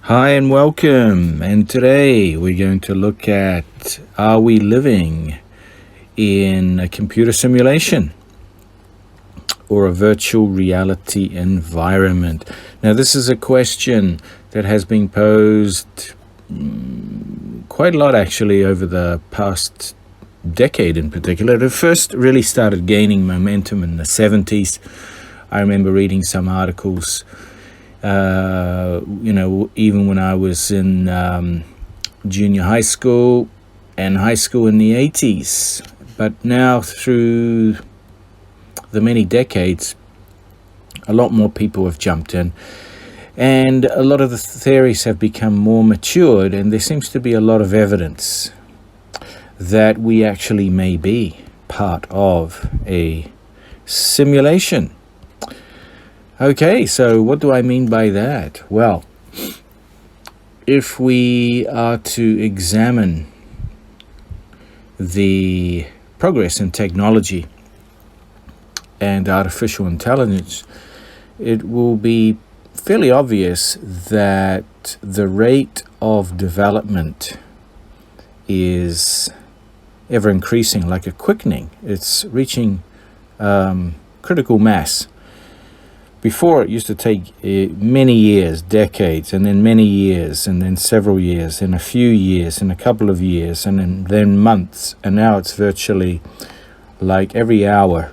Hi and welcome, and today we're going to look at, are we living in a computer simulation or a virtual reality environment? Now this is a question that has been posed quite a lot actually over the past decade in particular. It first really started gaining momentum in the 70s. I remember reading some articles even when I was in junior high school and high school in the 80s. But now through the many decades, a lot more people have jumped in. And a lot of the theories have become more matured, and there seems to be a lot of evidence that we actually may be part of a simulation. Okay, so what do I mean by that? Well, if we are to examine the progress in technology and artificial intelligence, it will be fairly obvious that the rate of development is ever increasing, like a quickening. It's reaching critical mass. Before, it used to take many years, decades, and then many years, and then several years, and a few years, and a couple of years, and then months. And now it's virtually like every hour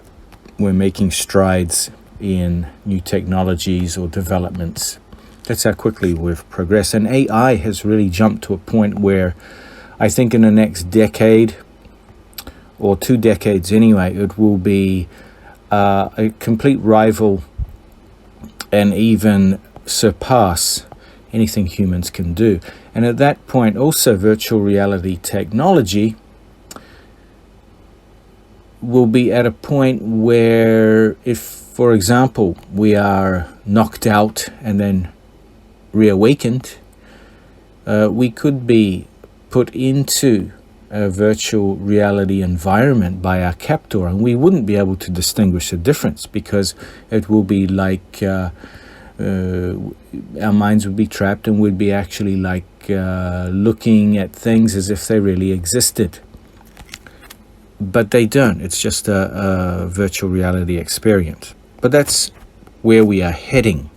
we're making strides in new technologies or developments. That's how quickly we've progressed. And AI has really jumped to a point where I think in the next decade, or 2 decades anyway, it will be a complete rival and even surpass anything humans can do. And at that point, also virtual reality technology will be at a point where if, for example, we are knocked out and then reawakened, we could be put into a virtual reality environment by our captor, and we wouldn't be able to distinguish the difference, because it will be like our minds would be trapped, and we'd be actually like looking at things as if they really existed. But they don't. It's just a virtual reality experience. But that's where we are heading.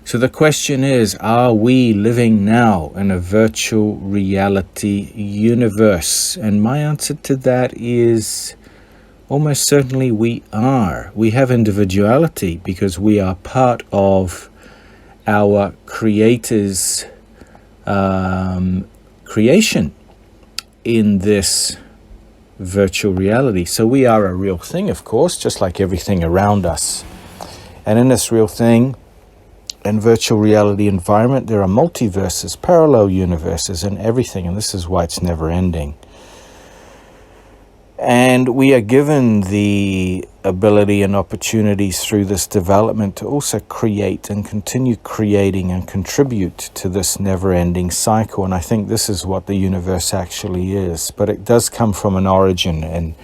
So the question is, are we living now in a virtual reality universe? And my answer to that is almost certainly we are. We have individuality because we are part of our Creator's creation in this virtual reality. So we are a real thing, of course, just like everything around us. And in this real thing, in virtual reality environment, there are multiverses, parallel universes, and everything, and this is why it's never ending. And we are given the ability and opportunities through this development to also create and continue creating and contribute to this never-ending cycle. And I think this is what the universe actually is. But it does come from an origin, and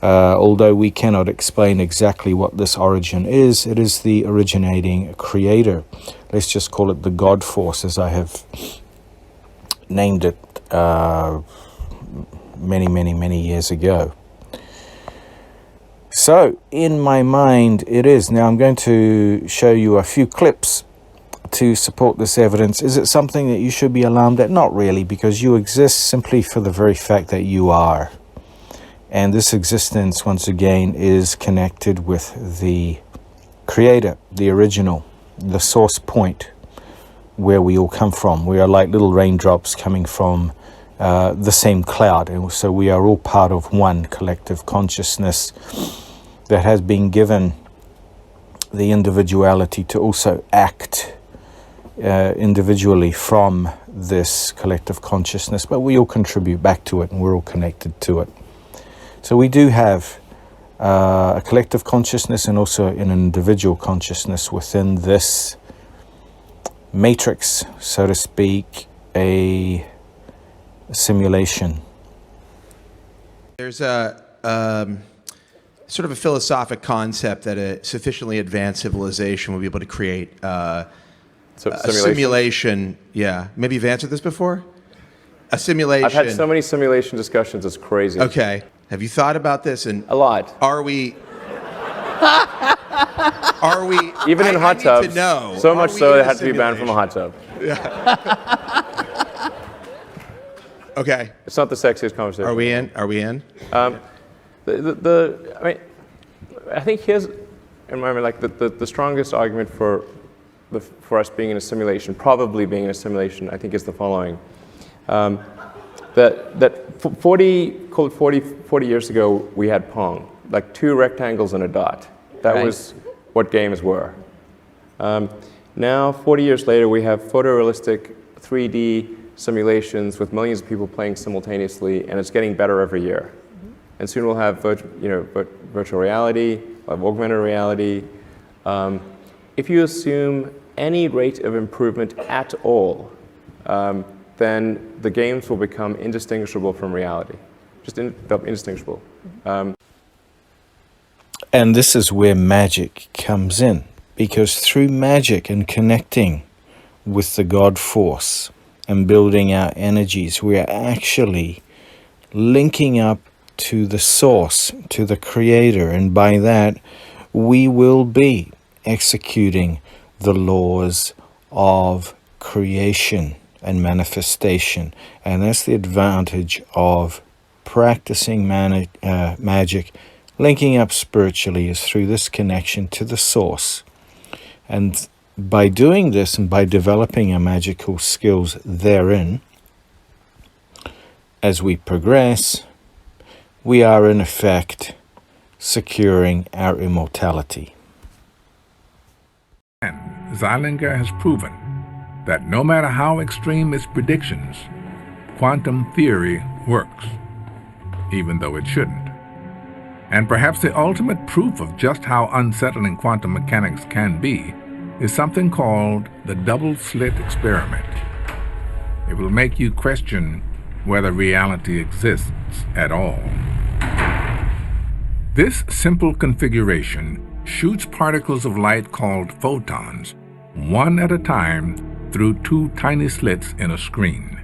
although we cannot explain exactly what this origin is, it is the originating creator. Let's just call it the God force, as I have named it many years ago. So, in my mind, it is. Now, I'm going to show you a few clips to support this evidence. Is it something that you should be alarmed at? Not really, because you exist simply for the very fact that you are. And this existence, once again, is connected with the Creator, the original, the source point where we all come from. We are like little raindrops coming from the same cloud. And so we are all part of one collective consciousness that has been given the individuality to also act individually from this collective consciousness, but we all contribute back to it and we're all connected to it. So we do have a collective consciousness and also an individual consciousness within this matrix, so to speak, a simulation. There's a sort of a philosophic concept that a sufficiently advanced civilization will be able to create a simulation. Yeah, maybe you've answered this before? A simulation. I've had so many simulation discussions, it's crazy. Okay. Have you thought about this? And a lot. Are we even in hot tubs? To know, so much so they had to be banned from a hot tub. Yeah. Okay. It's not the sexiest conversation. Are we in? Are we in? I think here's, in my mind, like the strongest argument for us being in a simulation, probably being in a simulation, I think is the following. That 40 years ago, we had Pong, like 2 rectangles and a dot. That was what games were. Now, 40 years later, we have photorealistic 3D simulations with millions of people playing simultaneously, and it's getting better every year. And soon we'll have virtual reality, we'll have augmented reality. If you assume any rate of improvement at all, then the games will become indistinguishable from reality. Indistinguishable. And this is where magic comes in, because through magic and connecting with the God force and building our energies, we are actually linking up to the source, to the creator, and by that we will be executing the laws of creation and manifestation. And that's the advantage of practicing magic, linking up spiritually, is through this connection to the source. And by doing this and by developing our magical skills therein, as we progress, we are in effect securing our immortality. And Zeilinger has proven that no matter how extreme its predictions, quantum theory works, even though it shouldn't. And perhaps the ultimate proof of just how unsettling quantum mechanics can be is something called the double-slit experiment. It will make you question whether reality exists at all. This simple configuration shoots particles of light called photons, one at a time, through 2 tiny slits in a screen.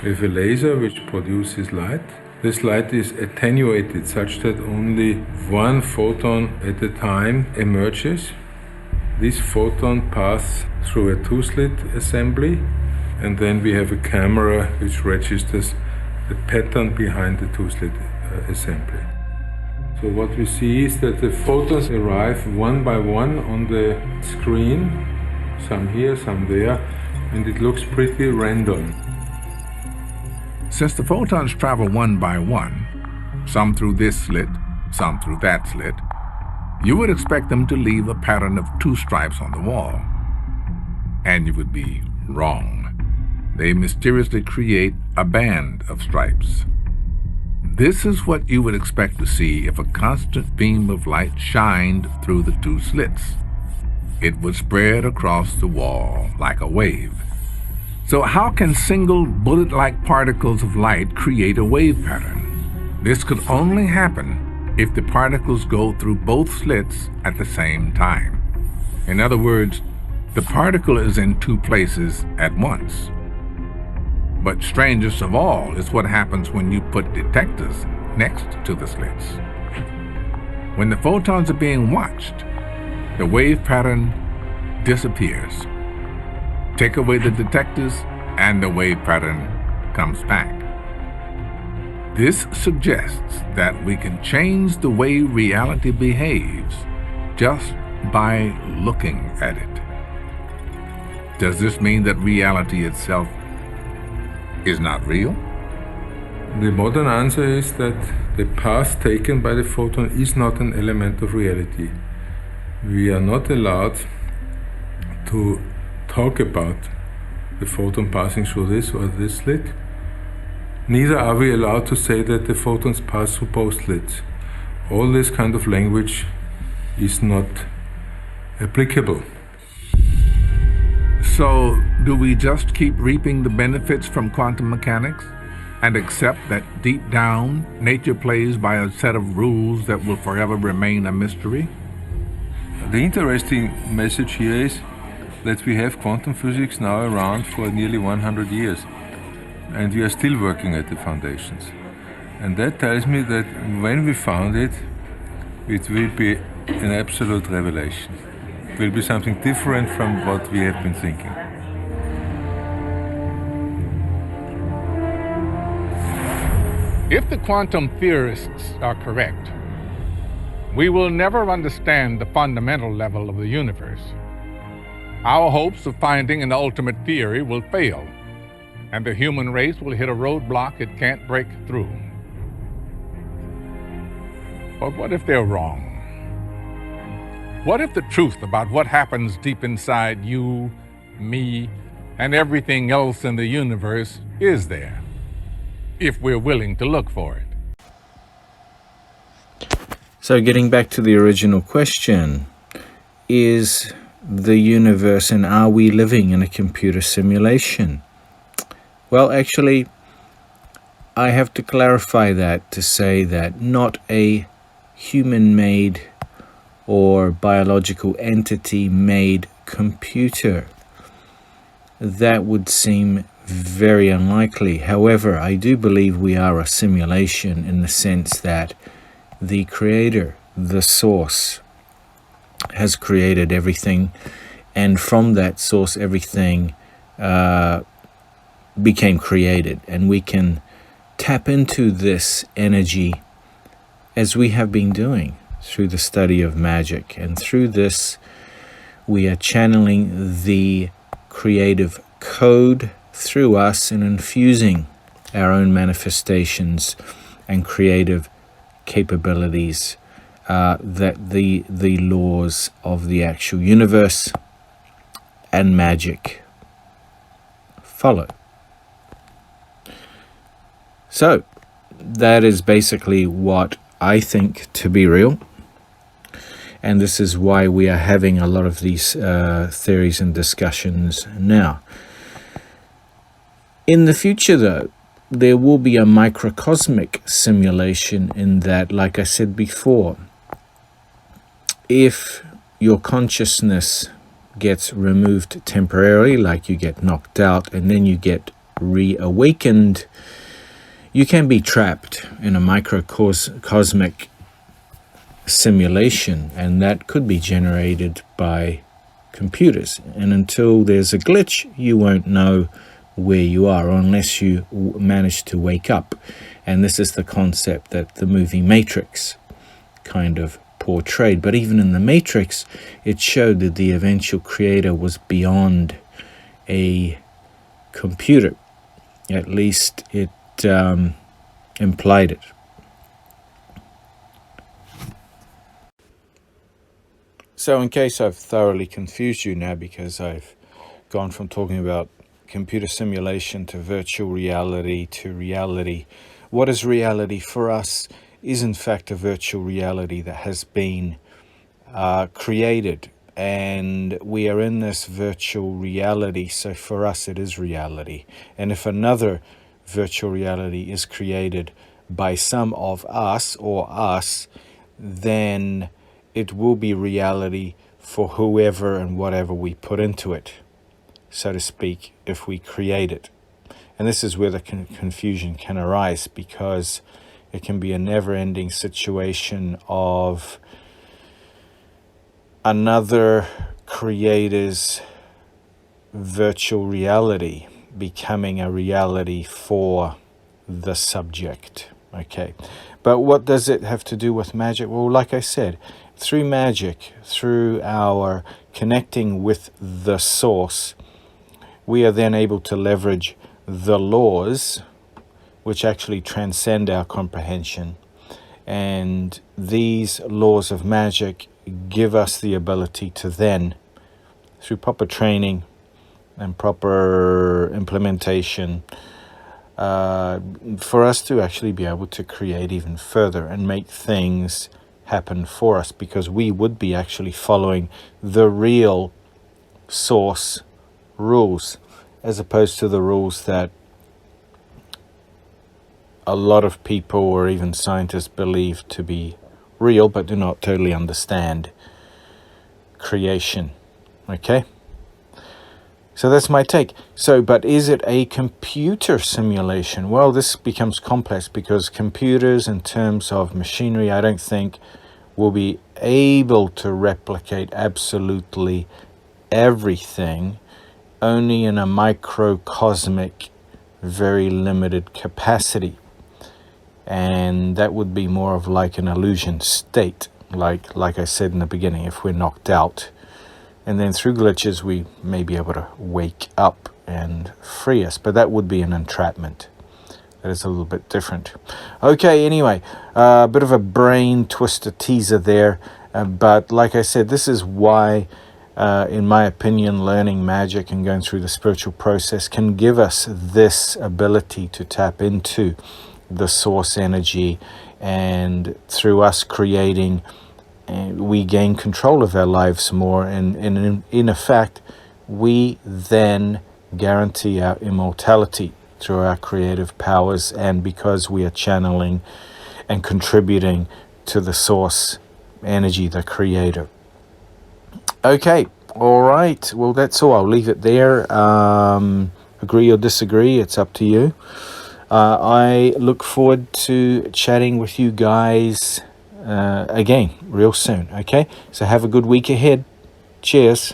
We have a laser which produces light. This light is attenuated such that only 1 photon at a time emerges. This photon passes through a 2-slit assembly, and then we have a camera which registers the pattern behind the 2-slit assembly. So what we see is that the photons arrive one by one on the screen, some here, some there, and it looks pretty random. Since the photons travel one by one, some through this slit, some through that slit, you would expect them to leave a pattern of 2 stripes on the wall. And you would be wrong. They mysteriously create a band of stripes. This is what you would expect to see if a constant beam of light shined through the 2 slits. It would spread across the wall like a wave. So how can single bullet-like particles of light create a wave pattern? This could only happen if the particles go through both slits at the same time. In other words, the particle is in 2 places at once. But strangest of all is what happens when you put detectors next to the slits. When the photons are being watched, the wave pattern disappears. Take away the detectors, and the wave pattern comes back. This suggests that we can change the way reality behaves just by looking at it. Does this mean that reality itself is not real? The modern answer is that the path taken by the photon is not an element of reality. We are not allowed to talk about the photon passing through this or this slit. Neither are we allowed to say that the photons pass through both slits. All this kind of language is not applicable. So, do we just keep reaping the benefits from quantum mechanics and accept that deep down, nature plays by a set of rules that will forever remain a mystery? The interesting message here is that we have quantum physics now around for nearly 100 years, and we are still working at the foundations. And that tells me that when we found it, it will be an absolute revelation. It will be something different from what we have been thinking. If the quantum theorists are correct, we will never understand the fundamental level of the universe. Our hopes of finding an ultimate theory will fail, and the human race will hit a roadblock it can't break through. But what if they're wrong? What if the truth about what happens deep inside you, me, and everything else in the universe is there, if we're willing to look for it? So getting back to the original question, is the universe and are we living in a computer simulation? Well, actually, I have to clarify that to say that not a human-made or biological entity-made computer. That would seem very unlikely. However, I do believe we are a simulation in the sense that the creator, the source, has created everything, and from that source everything became created, and we can tap into this energy as we have been doing through the study of magic. And through this we are channeling the creative code through us and infusing our own manifestations and creative capabilities that the laws of the actual universe and magic follow. So that is basically what I think to be real, and this is why we are having a lot of these theories and discussions now. In the future, though, there will be a microcosmic simulation in that, like I said before, if your consciousness gets removed temporarily, like you get knocked out and then you get reawakened, you can be trapped in a microcosmic simulation, and that could be generated by computers. And until there's a glitch, you won't know where you are unless you manage to wake up. And this is the concept that the movie Matrix kind of portrayed. But even in the Matrix, it showed that the eventual creator was beyond a computer. At least it implied it. So in case I've thoroughly confused you now, because I've gone from talking about computer simulation to virtual reality to reality, what is reality for us is in fact a virtual reality that has been created, and we are in this virtual reality, so for us it is reality. And if another virtual reality is created by some of us or us, then it will be reality for whoever and whatever we put into it, so to speak, if we create it. And this is where the confusion can arise, because it can be a never-ending situation of another creator's virtual reality becoming a reality for the subject. Okay, but what does it have to do with magic? Well, like I said, through magic, through our connecting with the source, we are then able to leverage the laws which actually transcend our comprehension. And these laws of magic give us the ability to then, through proper training and proper implementation, for us to actually be able to create even further and make things happen for us, because we would be actually following the real source rules, as opposed to the rules that a lot of people or even scientists believe to be real but do not totally understand creation. Okay? So that's my take. So, but is it a computer simulation? Well, this becomes complex because computers, in terms of machinery, I don't think will be able to replicate absolutely everything, only in a microcosmic, very limited capacity. And that would be more of like an illusion state, like I said in the beginning, if we're knocked out. And then through glitches, we may be able to wake up and free us. But that would be an entrapment. That is a little bit different. Okay, anyway, a bit of a brain twister teaser there. But like I said, this is why, in my opinion, learning magic and going through the spiritual process can give us this ability to tap into the source energy. And through us creating, we gain control of our lives more, and in effect we then guarantee our immortality through our creative powers, and because we are channeling and contributing to the source energy, the creator. Okay, all right, well, that's all. I'll leave it there. Agree or disagree, it's up to you. I look forward to chatting with you guys again real soon. Okay, so have a good week ahead. Cheers.